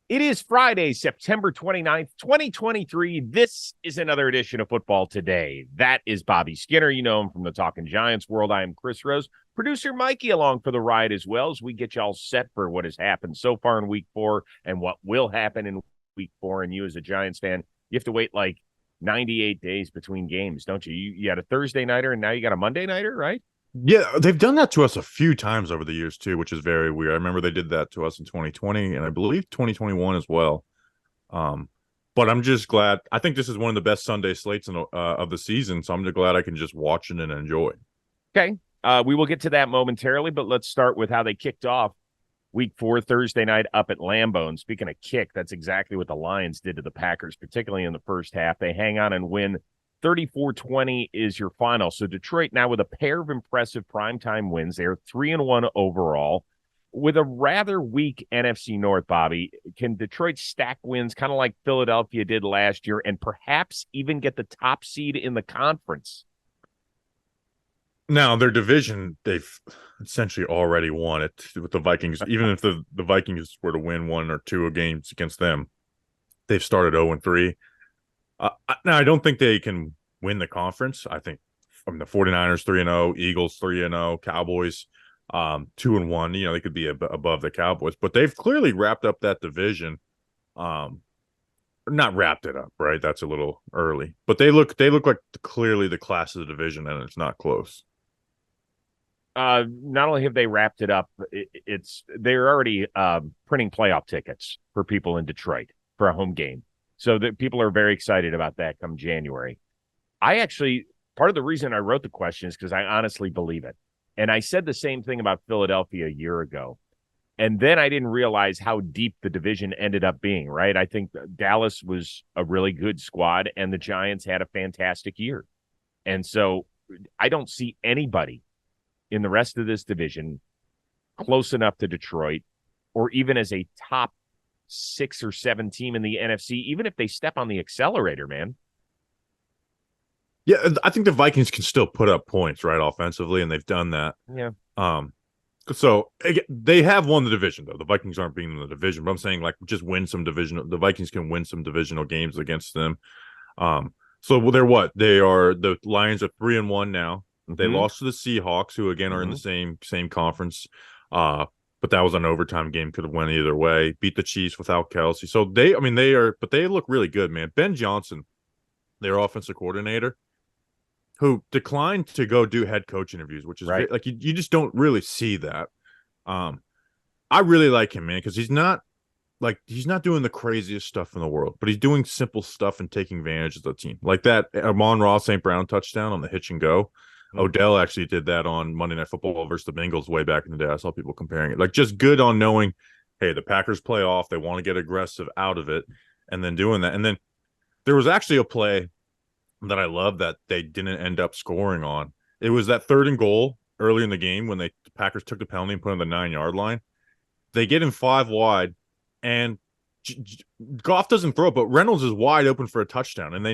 It is Friday, September 29th, 2023. This is another edition of Football Today. That is Bobby Skinner. You know him from the Talking Giants world. I am Chris Rose. Producer Mikey along for the ride as well as we get y'all set for what has happened so far in week 4 and what will happen in week 4. And you as a Giants fan, you have to wait like 98 days between games, don't you? You had a Thursday nighter and now you got a Monday nighter, right? Yeah, they've done that to us a few times over the years too, which is very weird. I remember they did that to us in 2020 and I believe 2021 as well. Um, but I'm just glad. I think this is one of the best Sunday slates of the season, so I'm just glad I can just watch it and enjoy. Okay. We will get to that momentarily, but let's start with how they kicked off week 4 Thursday night up at Lambeau. And speaking of kick, that's exactly what the Lions did to the Packers, particularly in the first half. They hang on and win 34-20 is your final. So Detroit now with a pair of impressive primetime wins. They're 3-1 overall. With a rather weak NFC North, Bobby, can Detroit stack wins kind of like Philadelphia did last year and perhaps even get the top seed in the conference? Now, their division, they've essentially already won it with the Vikings. Even if the Vikings were to win 1 or 2 games against them, they've started 0-3. Now, I don't think they can win the conference. I think from the 49ers 3-0, Eagles 3-0, Cowboys 2-1. You know, they could be above the Cowboys, but they've clearly wrapped up that division. Not wrapped it up, right? That's a little early, but they look like clearly the class of the division, and it's not close. Not only have they wrapped it up, they're already printing playoff tickets for people in Detroit for a home game. So that people are very excited about that come January. Part of the reason I wrote the question is because I honestly believe it. And I said the same thing about Philadelphia a year ago. And then I didn't realize how deep the division ended up being, right? I think Dallas was a really good squad and the Giants had a fantastic year. And so I don't see anybody in the rest of this division close enough to Detroit or even as a top 6 or 7 team in the NFC, even if they step on the accelerator, man. Yeah, I think the Vikings can still put up points, right, offensively, and they've done that. Yeah. So they have won the division, though. The Vikings aren't being in the division, but I'm saying like just win some division. The Vikings can win some divisional games against them. So they're what? The Lions are 3-1 now. Mm-hmm. They lost to the Seahawks, who again are in the same conference. But that was an overtime game, could have went either way. Beat the Chiefs without Kelsey. So they look really good, man. Ben Johnson, their offensive coordinator, who declined to go do head coach interviews, which is right. Like you just don't really see that. I really like him, man, because he's not doing the craziest stuff in the world, but he's doing simple stuff and taking advantage of the team. Like that Amon-Ra St. Brown touchdown on the hitch and go. Odell actually did that on Monday Night Football versus the Bengals way back in the day. I saw people comparing it. Like just good on knowing, hey, the Packers play off. They want to get aggressive out of it and then doing that. And then there was actually a play that I love that they didn't end up scoring on. It was that 3rd and goal early in the game when the Packers took the penalty and put on the 9-yard line. They get in 5 wide and Goff doesn't throw it, but Reynolds is wide open for a touchdown. And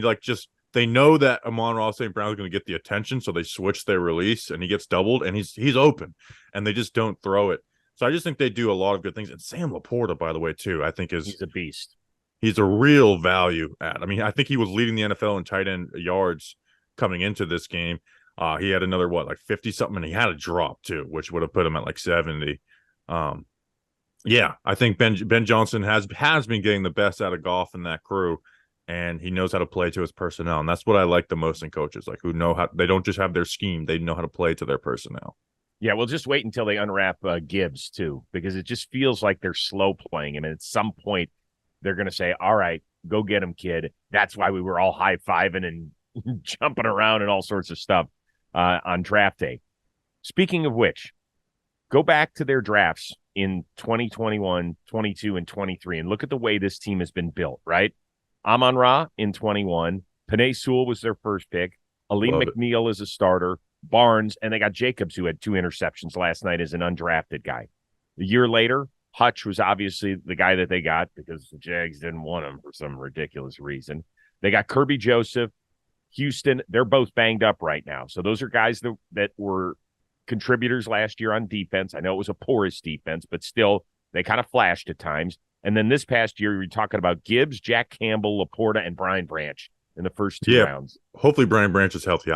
they know that Amon-Ra St. Brown is going to get the attention, so they switch their release, and he gets doubled, and he's open, and they just don't throw it. So I just think they do a lot of good things. And Sam Laporta, by the way, too, I think he's a beast. He's a real value add. I mean, I think he was leading the NFL in tight end yards coming into this game. He had another, 50-something, and he had a drop, too, which would have put him at, 70. Yeah, I think Ben Johnson has been getting the best out of Goff and that crew. And he knows how to play to his personnel. And that's what I like the most in coaches, like who know how they don't just have their scheme, they know how to play to their personnel. Yeah, we'll just wait until they unwrap Gibbs, too, because it just feels like they're slow playing him. And at some point, they're going to say, all right, go get him, kid. That's why we were all high-fiving and jumping around and all sorts of stuff on draft day. Speaking of which, go back to their drafts in 2021, 22, and 23, and look at the way this team has been built, right? Amon-Ra in 21. Penei Sewell was their first pick. Aleem McNeil is a starter. Barnes, and they got Jacobs, who had 2 interceptions last night as an undrafted guy. A year later, Hutch was obviously the guy that they got because the Jags didn't want him for some ridiculous reason. They got Kirby Joseph, Houston. They're both banged up right now. So those are guys that were contributors last year on defense. I know it was a porous defense, but still they kind of flashed at times. And then this past year, you're talking about Gibbs, Jack Campbell, Laporta, and Brian Branch in the first two rounds. Hopefully Brian Branch is healthy.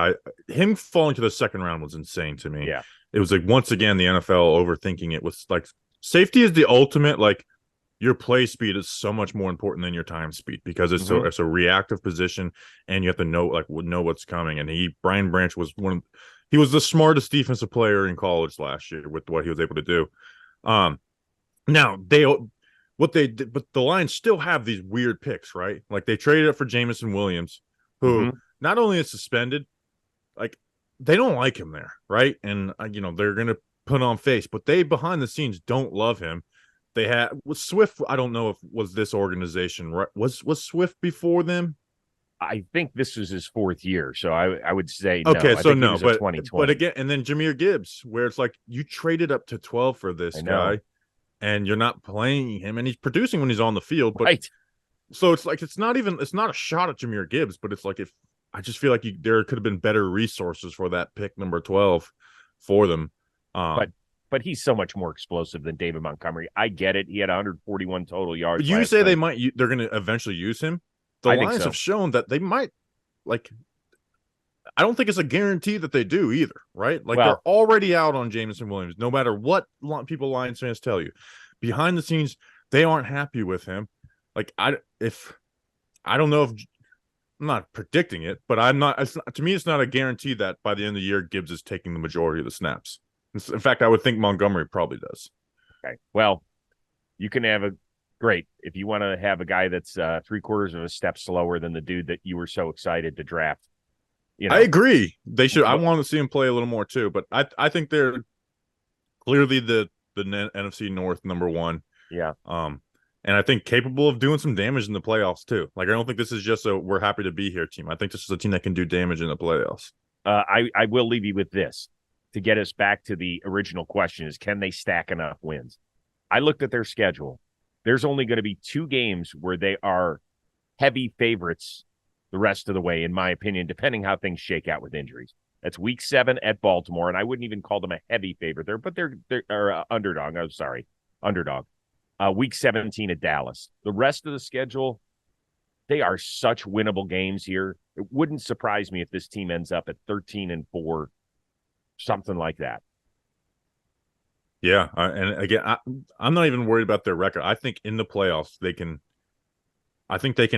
Him falling to the second round was insane to me. Yeah. It was like, once again, the NFL overthinking it. Was like, safety is the ultimate, like, your play speed is so much more important than your time speed, because it's it's a reactive position, and you have to know what's coming. And Brian Branch was he was the smartest defensive player in college last year with what he was able to do. Now what they did, but the Lions still have these weird picks, right? Like, they traded up for Jamison Williams, who not only is suspended, like, they don't like him there, right? And they're gonna put on face, but they behind the scenes don't love him. They had with Swift. I don't know if was this organization, right? Was Swift before them? I think this was his fourth year, so I would say okay. No. So no, but 2020. But again, and then Jahmyr Gibbs, where it's like, you traded up to 12 for this guy, and you're not playing him, and he's producing when he's on the field. But right. So it's like, it's not a shot at Jahmyr Gibbs, but it's like, if I just feel like there could have been better resources for that pick number 12 for them. But he's so much more explosive than David Montgomery. I get it. He had 141 total yards. But you say they're going to eventually use him. The Lions have shown that they might, like, I don't think it's a guarantee that they do either, right? Like, they're already out on Jamison Williams, no matter what Lions fans tell you. Behind the scenes, they aren't happy with him. Like, I don't know if I'm not predicting it, but to me, it's not a guarantee that by the end of the year, Gibbs is taking the majority of the snaps. In fact, I would think Montgomery probably does. Okay. Well, you can have great. If you want to have a guy that's 3/4 of a step slower than the dude that you were so excited to draft. I agree. They should. I want to see him play a little more too, but I think they're clearly the NFC North number one. Yeah. And I think capable of doing some damage in the playoffs too. Like, I don't think this is just a we're happy to be here team. I think this is a team that can do damage in the playoffs. I will leave you with this to get us back to the original question: is can they stack enough wins? I looked at their schedule. There's only going to be 2 games where they are heavy favorites the rest of the way, in my opinion, depending how things shake out with injuries. That's week 7 at Baltimore, and I wouldn't even call them a heavy favorite there, but they're underdog. I'm sorry, underdog. Week 17 at Dallas. The rest of the schedule, they are such winnable games here. It wouldn't surprise me if this team ends up at 13-4, something like that. Yeah, and again, I'm not even worried about their record. I think in the playoffs they can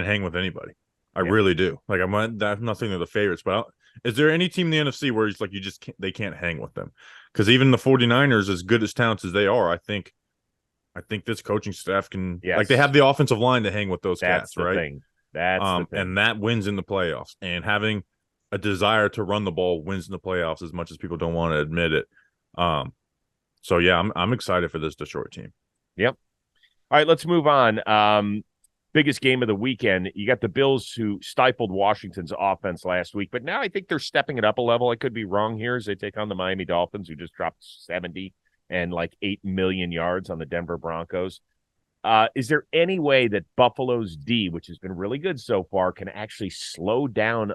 hang with anybody. I really do. Like, I'm not saying they're the favorites, but is there any team in the NFC where it's like they can't hang with them? Because even the 49ers, as good as talented as they are, I think this coaching staff can, like, they have the offensive line to hang with those cats, right? Thing. That's the thing. And that wins in the playoffs. And having a desire to run the ball wins in the playoffs, as much as people don't want to admit it. So yeah, I'm excited for this Detroit team. Yep. All right, let's move on. Biggest game of the weekend. You got the Bills, who stifled Washington's offense last week, but now I think they're stepping it up a level. I could be wrong here, as they take on the Miami Dolphins, who just dropped 70 and like 8 million yards on the Denver Broncos. Is there any way that Buffalo's D, which has been really good so far, can actually slow down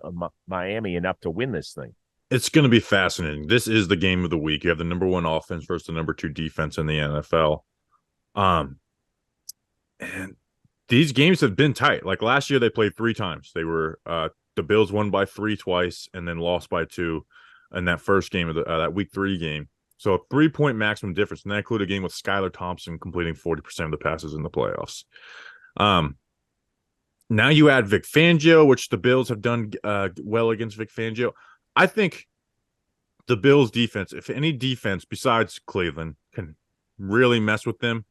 Miami enough to win this thing? It's going to be fascinating. This is the game of the week. You have the number 1 offense versus the number 2 defense in the NFL. And these games have been tight. Like, last year, they played 3 times. They were the Bills won by 3 twice and then lost by 2 in that first game of that week 3 game. So a 3-point maximum difference, and that included a game with Skylar Thompson completing 40% of the passes in the playoffs. Now you add Vic Fangio, which the Bills have done well against Vic Fangio. I think the Bills defense, if any defense besides Cleveland can really mess with them,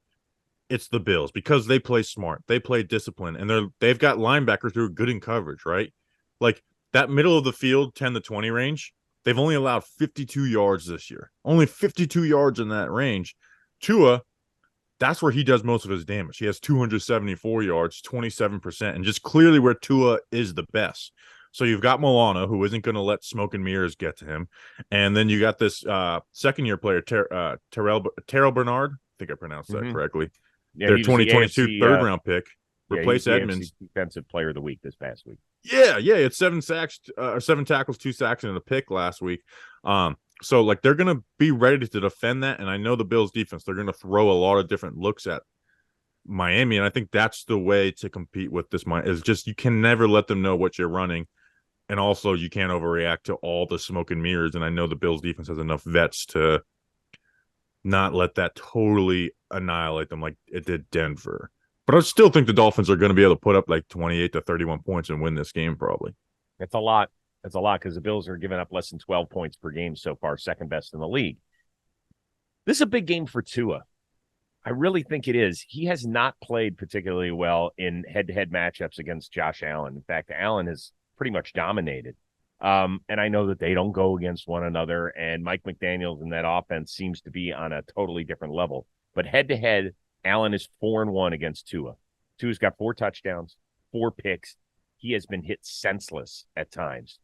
it's the Bills, because they play smart, they play discipline, and they've got linebackers who are good in coverage, right? Like, that middle of the field 10 to 20 range, they've only allowed 52 yards this year. Only 52 yards in that range. Tua, that's where he does most of his damage. He has 274 yards, 27%, and just clearly where Tua is the best. So you've got Milano, who isn't going to let smoke and mirrors get to him. And then you got this second-year player, Terrell Bernard. I think I pronounced that correctly. Yeah, their 2022 third-round pick. Replace Edmonds. Defensive player of the week this past week. Yeah. It's 7 tackles, 2 sacks, and a pick last week. So, like, they're going to be ready to defend that. And I know the Bills defense, they're going to throw a lot of different looks at Miami, and I think that's the way to compete with this. Is just you can never let them know what you're running, and also you can't overreact to all the smoke and mirrors. And I know the Bills defense has enough vets to not let that totally annihilate them like it did Denver. But I still think the Dolphins are going to be able to put up like 28 to 31 points and win this game probably. That's a lot. That's a lot because the Bills are giving up less than 12 points per game so far, second best in the league. This is a big game for Tua. I really think it is. He has not played particularly well in head-to-head matchups against Josh Allen. In fact, Allen has pretty much dominated. And I know that they don't go against one another, and Mike McDaniels and that offense seems to be on a totally different level. But head-to-head, Allen is 4-1 against Tua. Tua's got 4 touchdowns, 4 picks. He has been hit senseless at times.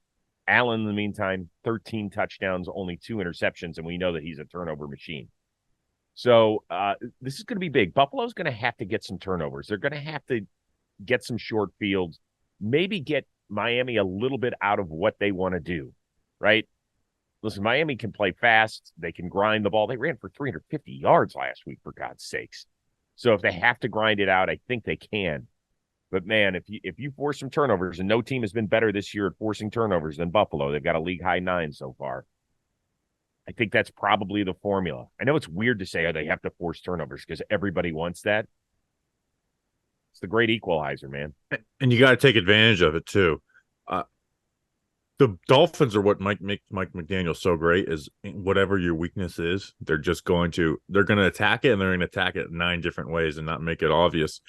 Allen, in the meantime, 13 touchdowns, only 2 interceptions, and we know that he's a turnover machine. So this is going to be big. Buffalo's going to have to get some turnovers. They're going to have to get some short fields, maybe get Miami a little bit out of what they want to do, right? Listen, Miami can play fast. They can grind the ball. They ran for 350 yards last week, for God's sakes. So if they have to grind it out, I think they can. But, man, if you force some turnovers, and no team has been better this year at forcing turnovers than Buffalo. They've got a league-high 9 so far. I think that's probably the formula. I know it's weird to say, oh, they have to force turnovers because everybody wants that. It's the great equalizer, man. And you got to take advantage of it, too. The Dolphins are what makes Mike McDaniel so great is whatever your weakness is, they're going to attack it, and they're going to attack it 9 different ways and not make it obvious.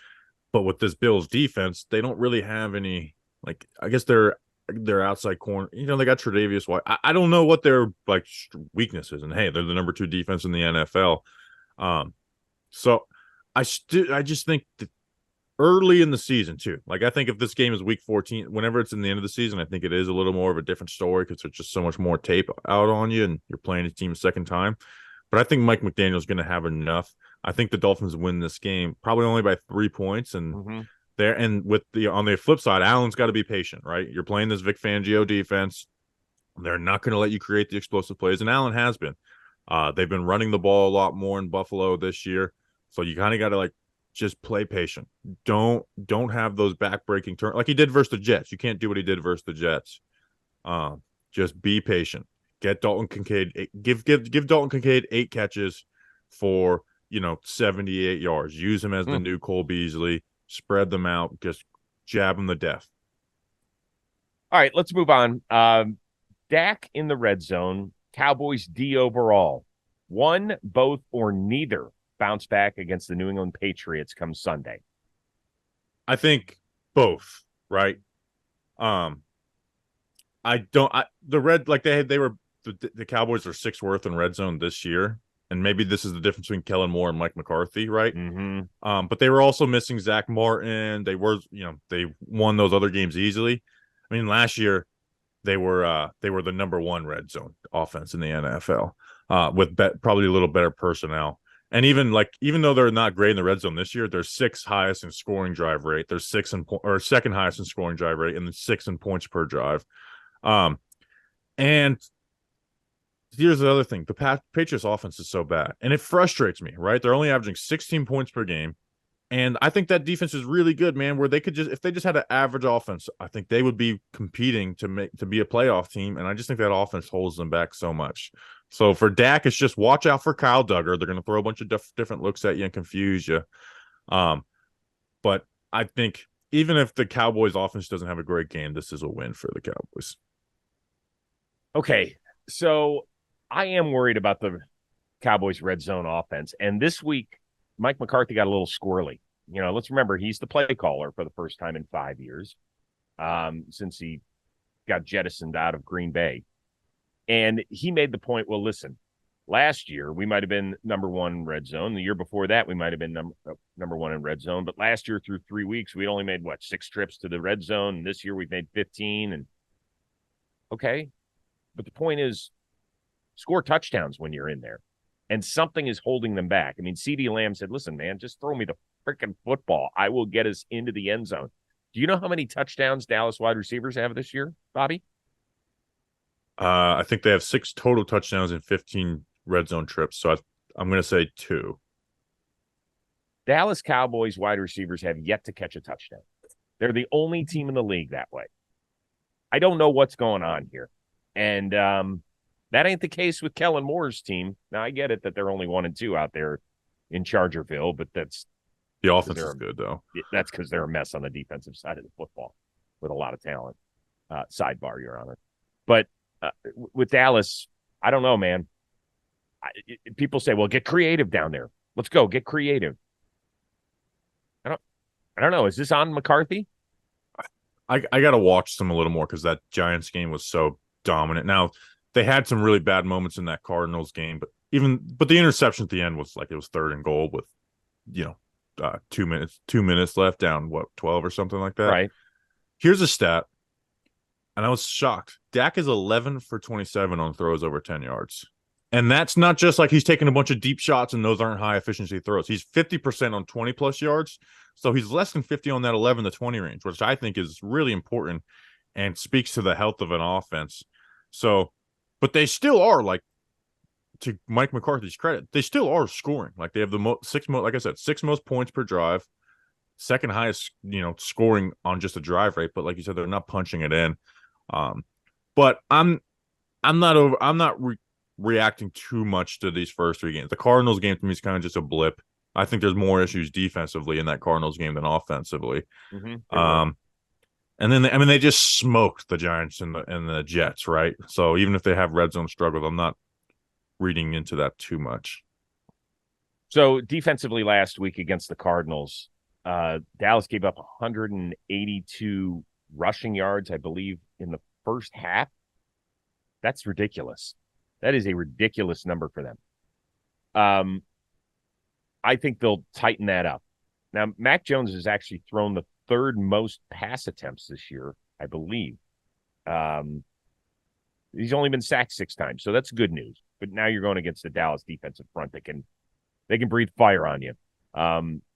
But with this Bills defense, they don't really have any, like, I guess their outside corner, they got Tre'Davious White. I don't know what their like weaknesses, and hey, they're the number 2 defense in the NFL. So I just think that early in the season too, like I think if this game is week 14, whenever it's in the end of the season, I think it is a little more of a different story because there's just so much more tape out on you and you're playing a team a second time. But I think Mike McDaniel's going to have enough. I think the Dolphins win this game probably only by 3 points, and there, and with on the flip side, Allen's got to be patient, right? You're playing this Vic Fangio defense. They're not going to let you create the explosive plays, and Allen has been. They've been running the ball a lot more in Buffalo this year, so you kind of got to like just play patient. Don't have those back-breaking turns like he did versus the Jets. You can't do what he did versus the Jets. Just be patient. Get Dalton Kincaid. Give Dalton Kincaid 8 catches for 78 yards. Use him as the new Cole Beasley. Spread them out. Just jab them to death. All right, let's move on. Dak in the red zone. Cowboys D overall. One, both, or neither bounce back against the New England Patriots come Sunday. I think both, right? The Cowboys are 6th worst in red zone this year. And maybe this is the difference between Kellen Moore and Mike McCarthy, right? Mm-hmm. But they were also missing Zach Martin. They won those other games easily. I mean, last year they were the number 1 red zone offense in the NFL with probably a little better personnel. And even though they're not great in the red zone this year, they're 6th highest in scoring drive rate. They're 2nd highest in scoring drive rate, and then 6th in points per drive. And here's the other thing. The Patriots offense is so bad, and it frustrates me, right? They're only averaging 16 points per game, and I think that defense is really good, man, where they could if they just had an average offense, I think they would be competing to be a playoff team, and I just think that offense holds them back so much. So for Dak, it's just watch out for Kyle Duggar. They're going to throw a bunch of different looks at you and confuse you. But I think even if the Cowboys offense doesn't have a great game, this is a win for the Cowboys. Okay, so I am worried about the Cowboys' red zone offense. And this week, Mike McCarthy got a little squirrely. Let's remember, he's the play caller for the first time in 5 years since he got jettisoned out of Green Bay. And he made the point, well, listen, last year we might have been number 1 in red zone. The year before that, we might have been number 1 in red zone. But last year through 3 weeks, we only made, 6 trips to the red zone. And this year we've made 15. And okay. But the point is, score touchdowns when you're in there. And something is holding them back. I mean, CeeDee Lamb said, listen, man, just throw me the freaking football. I will get us into the end zone. Do you know how many touchdowns Dallas wide receivers have this year, Bobby? I think they have 6 total touchdowns in 15 red zone trips. So I'm going to say 2. Dallas Cowboys wide receivers have yet to catch a touchdown. They're the only team in the league that way. I don't know what's going on here. And that ain't the case with Kellen Moore's team. Now, I get it that they're only 1-2 out there in Chargerville, but that's the offense is good, though. That's because they're a mess on the defensive side of the football with a lot of talent. Sidebar, Your Honor. But with Dallas, I don't know, man. People say, well, get creative down there. Let's go. Get creative. I don't know. Is this on McCarthy? I got to watch them a little more because that Giants game was so dominant. Now, they had some really bad moments in that Cardinals game, but the interception at the end was like it was 3rd and goal with, 2 minutes left, down 12 or something like that. Right. Here's a stat, and I was shocked. Dak is 11 for 27 on throws over 10 yards. And that's not just like he's taking a bunch of deep shots and those aren't high efficiency throws. He's 50% on 20 plus yards. So he's less than 50 on that 11 to 20 range, which I think is really important and speaks to the health of an offense. So, but they still are, like, to Mike McCarthy's credit, they still are scoring. Like, they have the six most points per drive, second highest, scoring on just a drive rate. But like you said, they're not punching it in. But I'm not reacting too much to these first 3 games. The Cardinals game to me is kind of just a blip. I think there's more issues defensively in that Cardinals game than offensively. And then they just smoked the Giants and the Jets, right? So even if they have red zone struggles, I'm not reading into that too much. So defensively last week against the Cardinals, Dallas gave up 182 rushing yards, I believe, in the first half. That's ridiculous. That is a ridiculous number for them. I think they'll tighten that up. Now, Mac Jones has actually thrown the 3rd most pass attempts this year, I believe. He's only been sacked 6 times, so that's good news. But now you're going against the Dallas defensive front that they can breathe fire on you.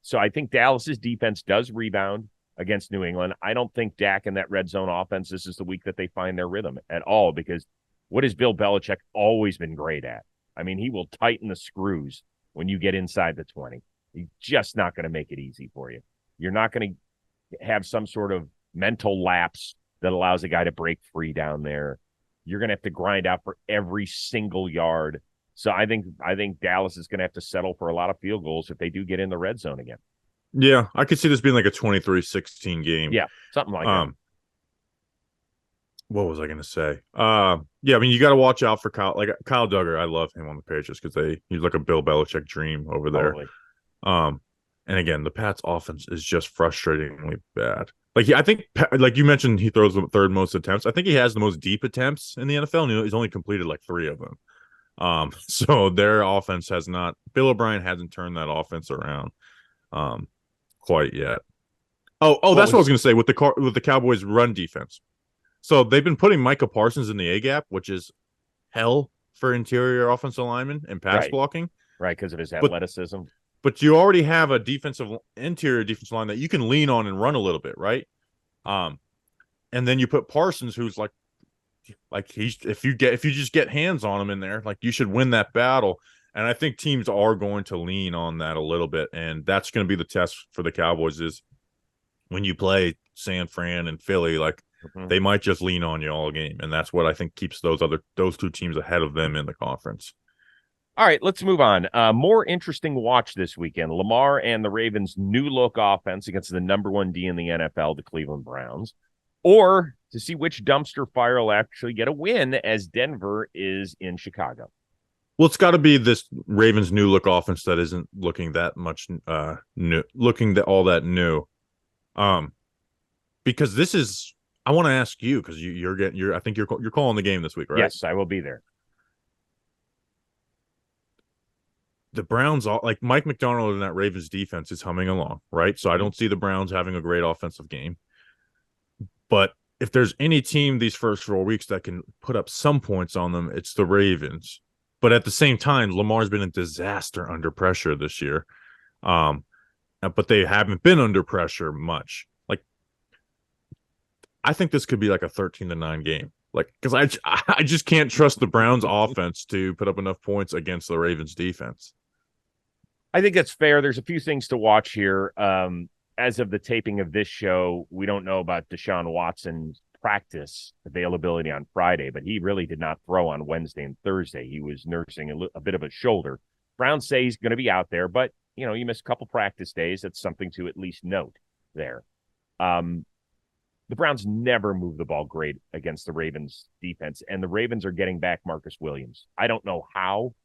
So I think Dallas's defense does rebound against New England. I don't think Dak and that red zone offense, this is the week that they find their rhythm at all, because what has Bill Belichick always been great at? I mean, he will tighten the screws when you get inside the 20. He's just not going to make it easy for you. You're not going to have some sort of mental lapse that allows a guy to break free down there. You're going to have to grind out for every single yard. So I think Dallas is going to have to settle for a lot of field goals if they do get in the red zone again. Yeah, I could see this being like a 23-16 game. Yeah, something like that. What was I going to say? Yeah, I mean, you got to watch out for Kyle Duggar. I love him on the Patriots because he's like a Bill Belichick dream over there. Totally. And again, the Pats offense is just frustratingly bad. Like, I think, like you mentioned, he throws the 3rd most attempts. I think he has the most deep attempts in the NFL, and he's only completed like 3 of them. So their offense Bill O'Brien hasn't turned that offense around quite yet. Oh, that's what I was going to say with the Cowboys' run defense. So they've been putting Micah Parsons in the A-gap, which is hell for interior offensive linemen and pass blocking. Right, because of his athleticism. But you already have a interior defensive line that you can lean on and run a little bit, right? And then you put Parsons, who's like if you just get hands on him in there, like, you should win that battle. And I think teams are going to lean on that a little bit, and that's going to be the test for the Cowboys is when you play San Fran and Philly, like, they might just lean on you all game, and that's what I think keeps those 2 teams ahead of them in the conference. All right, let's move on. More interesting watch this weekend. Lamar and the Ravens' new look offense against the number 1 D in the NFL, the Cleveland Browns, or to see which dumpster fire will actually get a win as Denver is in Chicago. Well, it's got to be this Ravens' new look offense that isn't looking that much new, all that new. Because this is, I want to ask you, because I think you're calling the game this week, right? Yes, I will be there. The Browns, like, Mike McDonald and that Ravens defense is humming along, right? So I don't see the Browns having a great offensive game. But if there's any team these first 4 weeks that can put up some points on them, it's the Ravens. But at the same time, Lamar's been a disaster under pressure this year. But they haven't been under pressure much. Like, I think this could be like a 13-9 game. Like, because I just can't trust the Browns offense to put up enough points against the Ravens defense. I think that's fair. There's a few things to watch here. As of the taping of this show, we don't know about Deshaun Watson's practice availability on Friday, but he really did not throw on Wednesday and Thursday. He was nursing a bit of a shoulder. Browns say he's going to be out there, but you miss a couple practice days. That's something to at least note there. The Browns never move the ball great against the Ravens defense, and the Ravens are getting back Marcus Williams. I don't know how.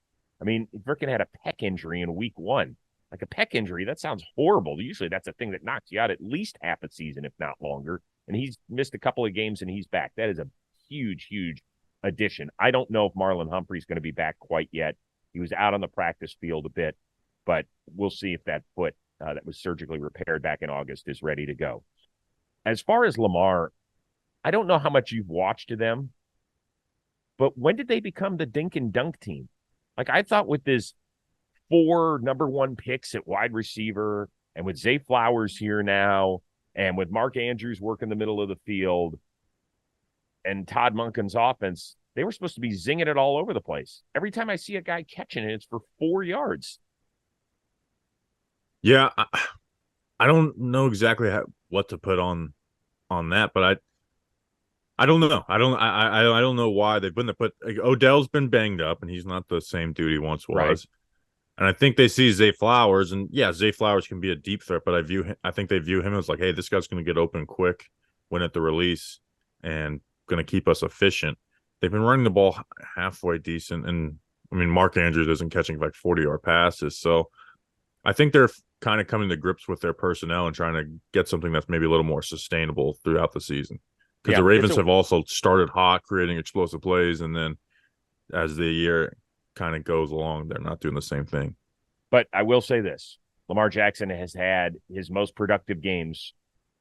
I mean, Birkin had a pec injury in week 1. Like a pec injury, that sounds horrible. Usually that's a thing that knocks you out at least half a season, if not longer. And he's missed a couple of games and he's back. That is a huge, huge addition. I don't know if Marlon Humphrey's going to be back quite yet. He was out on the practice field a bit, but we'll see if that foot that was surgically repaired back in August is ready to go. As far as Lamar, I don't know how much you've watched of them, but when did they become the dink and dunk team? Like, I thought with this 4 number 1 picks at wide receiver, and with Zay Flowers here now, and with Mark Andrews working the middle of the field, and Todd Monken's offense, they were supposed to be zinging it all over the place. Every time I see a guy catching it, it's for 4 yards. Yeah, I don't know exactly what to put on that, but I don't know. I don't know why they've been there. But Odell's been banged up, and he's not the same dude he once was. Right. And I think they see Zay Flowers, and yeah, Zay Flowers can be a deep threat, but I think they view him as like, hey, this guy's going to get open quick, win at the release, and going to keep us efficient. They've been running the ball halfway decent, and I mean, Mark Andrews isn't catching like 40-yard passes, so I think they're kind of coming to grips with their personnel and trying to get something that's maybe a little more sustainable throughout the season. Because the Ravens have also started hot, creating explosive plays, and then as the year kind of goes along, they're not doing the same thing. But I will say this: Lamar Jackson has had his most productive games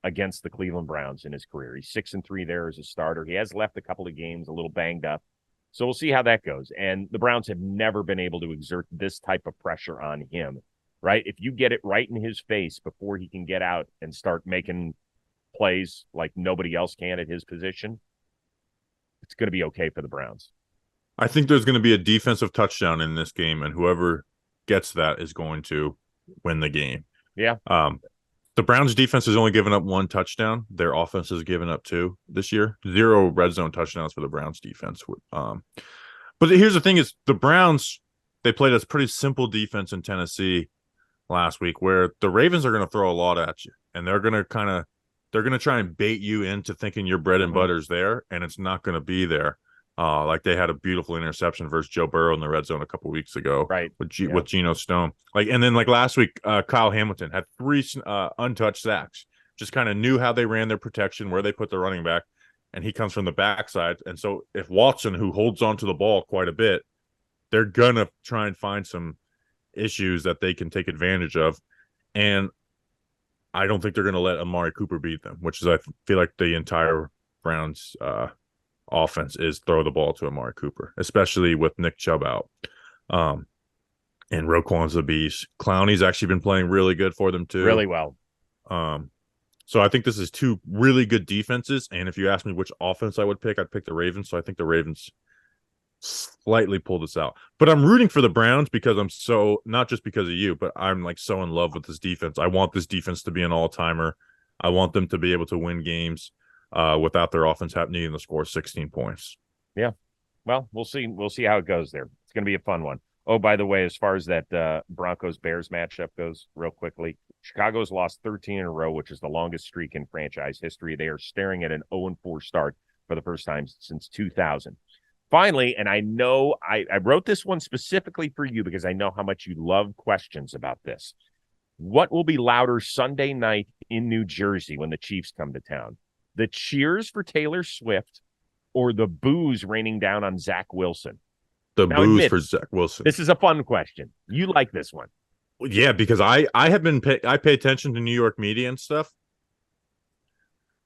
against the Cleveland Browns in his career. He's 6-3 there as a starter. He has left a couple of games a little banged up. So we'll see how that goes. And the Browns have never been able to exert this type of pressure on him, right? If you get it right in his face before he can get out and start making plays like nobody else can at his position, it's going to be okay for the Browns. I think there's going to be a defensive touchdown in this game, and whoever gets that is going to win the game. Yeah. The Browns defense has only given up 1 touchdown. Their offense has given up 2 this year. 0 red zone touchdowns for the Browns defense. But here's the thing is the Browns, they played a pretty simple defense in Tennessee last week where the Ravens are going to throw a lot at you, and they're going to try and bait you into thinking your bread and butter's there, and it's not going to be there. Like they had a beautiful interception versus Joe Burrow in the red zone a couple weeks ago, right? With Geno Stone. And then last week, Kyle Hamilton had 3 untouched sacks. Just kind of knew how they ran their protection, where they put the running back, and he comes from the backside. And so if Watson, who holds onto the ball quite a bit, they're gonna try and find some issues that they can take advantage of. And I don't think they're gonna let Amari Cooper beat them, which is I feel like the entire Browns offense is throw the ball to Amari Cooper, especially with Nick Chubb out. And Roquan's a beast. Clowney's actually been playing really good for them too. Really well. So I think this is 2 really good defenses. And if you ask me which offense I would pick, I'd pick the Ravens. So I think the Ravens slightly pull this out. But I'm rooting for the Browns because I'm so, not just because of you, but I'm like so in love with this defense. I want this defense to be an all-timer. I want them to be able to win games without their offense needing to score 16 points. Yeah. Well, we'll see. We'll see how it goes there. It's going to be a fun one. Oh, by the way, as far as that Broncos-Bears matchup goes, real quickly, Chicago's lost 13 in a row, which is the longest streak in franchise history. They are staring at an 0-4 start for the first time since 2000. Finally, and I know I wrote this one specifically for you because I know how much you love questions about this. What will be louder Sunday night in New Jersey when the Chiefs come to town? The cheers for Taylor Swift or the boos raining down on Zach Wilson? Now, boos for Zach Wilson. This is a fun question. You like this one. Yeah, because I pay attention to New York media and stuff.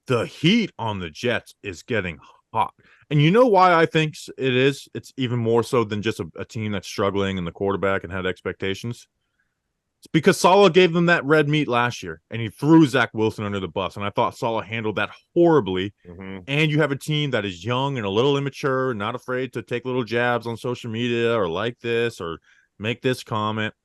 The heat on the Jets is getting hot. And you know why I think it is? It's even more so than just a team that's struggling and the quarterback and had expectations. It's because Saleh gave them that red meat last year, and he threw Zach Wilson under the bus. And I thought Saleh handled that horribly. Mm-hmm. And you have a team that is young and a little immature, not afraid to take little jabs on social media or like this or make this comment.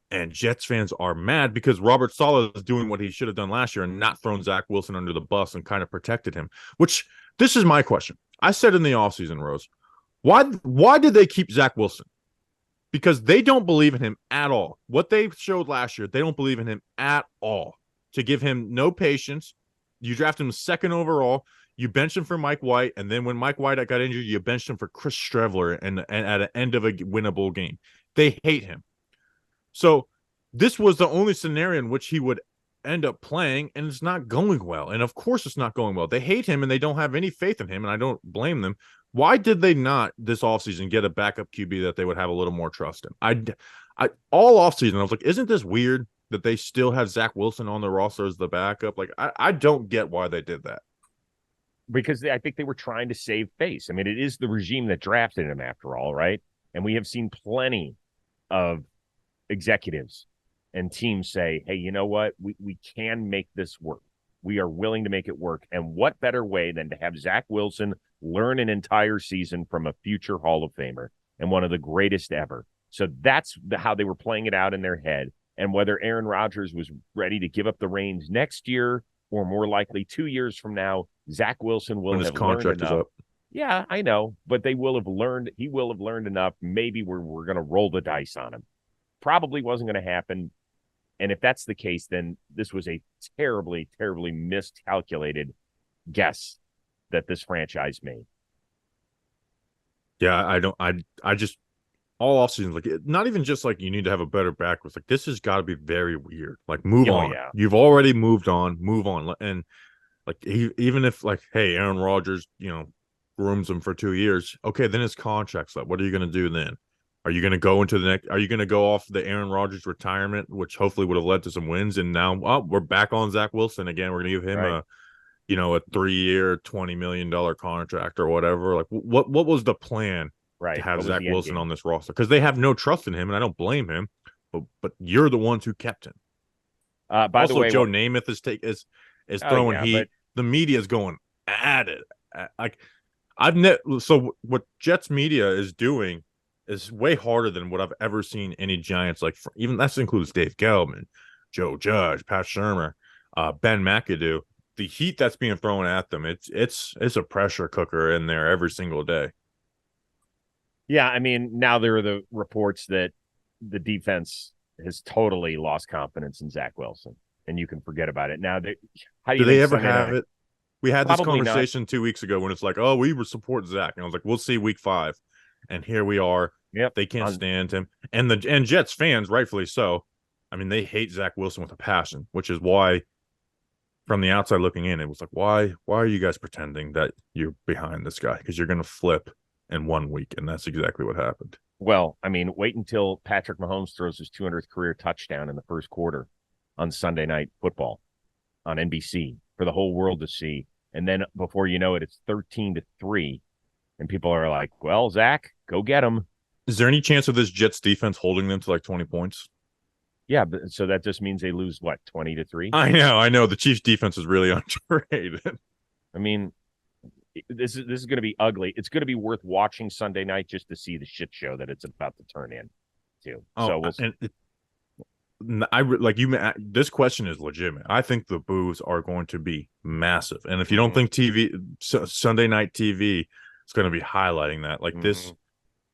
And Jets fans are mad because Robert Saleh is doing what he should have done last year and not thrown Zach Wilson under the bus and kind of protected him. Which, this is my question. I said in the offseason, Rose, why did they keep Zach Wilson? Because they don't believe in him at all. What they showed last year, they don't believe in him at all. To give him no patience, you draft him second overall, you bench him for Mike White, and then when Mike White got injured, you benched him for Chris Streveler and at the end of a winnable game. They hate him. So this was the only scenario in which he would end up playing, and it's not going well. And of course it's not going well. They hate him, and they don't have any faith in him, and I don't blame them. Why did they not this offseason get a backup QB that they would have a little more trust in? I all offseason, I was like, isn't this weird that they still have Zach Wilson on the roster as the backup? Like, I don't get why they did that. Because I think they were trying to save face. I mean, it is the regime that drafted him after all, right? And we have seen plenty of executives and teams say, hey, you know what? We can make this work. We are willing to make it work. And what better way than to have Zach Wilson learn an entire season from a future Hall of Famer and one of the greatest ever. So that's how they were playing it out in their head. And whether Aaron Rodgers was ready to give up the reins next year or more likely 2 years from now, Zach Wilson will have learned enough. Yeah, I know, but they will have learned. He will have learned enough. Maybe we're going to roll the dice on him. Probably wasn't going to happen. And if that's the case, then this was a terribly, terribly miscalculated guess that this franchise made. Yeah, I just all offseason, like, not even just like you need to have a better back. It's like, this has got to be very weird. Like, move on. Yeah. You've already moved on. Move on. And like, even if like, hey, Aaron Rodgers, grooms him for 2 years. Okay, then his contract's up. What are you going to do then? Are you going to go into the next? Are you going to go off the Aaron Rodgers retirement, which hopefully would have led to some wins? And now, we're back on Zach Wilson again. We're going to give him a 3-year, $20 million contract or whatever. Like, what was the plan to have Zach Wilson on this roster? Because they have no trust in him, and I don't blame him. But you're the ones who kept him. By the way, Joe Namath is throwing heat. But the media is going at it. So what Jets media is doing is way harder than what I've ever seen any Giants, like, even that includes Dave Gettleman, Joe Judge, Pat Shurmur, Ben McAdoo. The heat that's being thrown at them, it's a pressure cooker in there every single day. Yeah, I mean, now there are the reports that the defense has totally lost confidence in Zach Wilson, and you can forget about it. Now, how do they ever have it? We had this conversation not. 2 weeks ago when it's like, oh, we would support Zach. And I was like, we'll see week 5. And here we are. Yep. They can't stand him. And Jets fans, rightfully so, I mean, they hate Zach Wilson with a passion, which is why, from the outside looking in, it was like, why are you guys pretending that you're behind this guy? Because you're going to flip in 1 week. And that's exactly what happened. Well, I mean, wait until Patrick Mahomes throws his 200th career touchdown in the first quarter on Sunday Night Football on NBC for the whole world to see. And then before you know it, it's 13-3. And people are like, well, Zach, go get him. Is there any chance of this Jets defense holding them to like 20 points? Yeah, but so that just means they lose, 20-3? I know. The Chiefs defense is really underrated. I mean, this is going to be ugly. It's going to be worth watching Sunday night just to see the shit show that it's about to turn into. So we'll see. This question is legitimate. I think the boos are going to be massive. And if you don't think Sunday night TV is going to be highlighting that, like,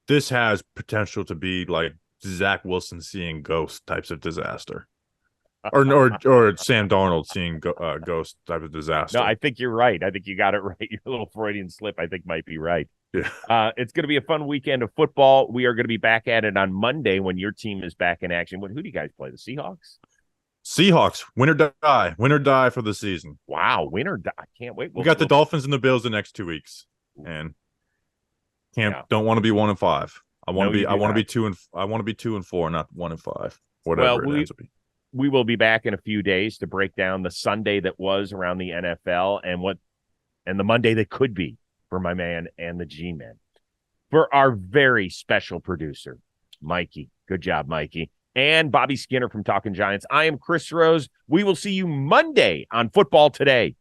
this has potential to be like Zach Wilson seeing ghost types of disaster, or Sam Darnold seeing ghost type of disaster. No, I think you're right. I think you got it right. Your little Freudian slip, I think, might be right. Yeah. It's going to be a fun weekend of football. We are going to be back at it on Monday when your team is back in action. Who do you guys play? The Seahawks? Seahawks, win or die for the season. Wow, win or die. I can't wait. We got the Dolphins and the Bills the next 2 weeks, and don't want to be 1-5. I want to be 2-4, not 1-5. Whatever it ends up being. We will be back in a few days to break down the Sunday that was around the NFL and the Monday that could be for my man and the G-Man. For our very special producer, Mikey. Good job, Mikey. And Bobby Skinner from Talking Giants. I am Chris Rose. We will see you Monday on Football Today.